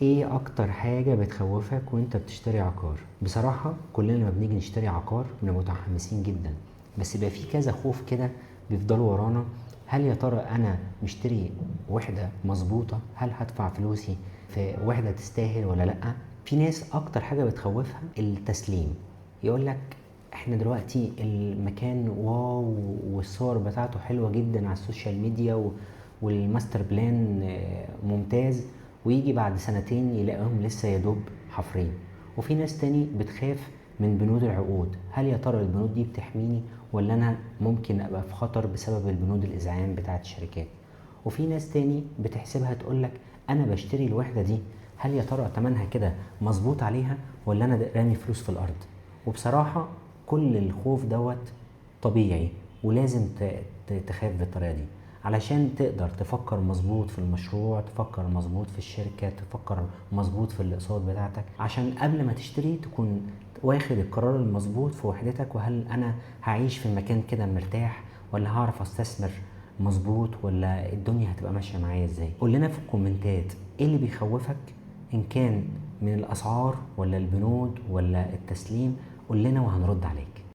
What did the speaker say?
ايه اكتر حاجة بتخوفك وانت بتشتري عقار؟ بصراحة كلنا لما بنيجي نشتري عقار بنبقى متحمسين جدا، بس بيبقى في كذا خوف كده بيفضلوا ورانا. هل يا ترى انا مشتري وحدة مظبوطة؟ هل هدفع فلوسي في وحدة تستاهل ولا لأ؟ في ناس اكتر حاجة بتخوفها التسليم. يقولك احنا دلوقتي المكان واو والصور بتاعته حلوة جدا على السوشيال ميديا والماستر بلان ممتاز، ويجي بعد سنتين يلاقيهم لسه يدوب حفرين. وفي ناس تاني بتخاف من بنود العقود، هل يا ترى البنود دي بتحميني ولا انا ممكن ابقى في خطر بسبب البنود الازعاج بتاعت الشركات. وفي ناس تاني بتحسبها تقولك انا بشتري الوحدة دي، هل يا ترى تمنها كده مظبوط عليها ولا انا رامي فلوس في الارض. وبصراحة كل الخوف دوت طبيعي، ولازم تخاف بالطريقة دي علشان تقدر تفكر مظبوط في المشروع، تفكر مظبوط في الشركة، تفكر مظبوط في الاقساط بتاعتك، عشان قبل ما تشتري تكون واخد القرار المظبوط في وحدتك. وهل انا هعيش في المكان كده مرتاح، ولا هعرف استثمر مظبوط، ولا الدنيا هتبقى ماشية معايا ازاي؟ قول لنا في الكومنتات ايه اللي بيخوفك، ان كان من الاسعار ولا البنود ولا التسليم. قول لنا وهنرد عليك.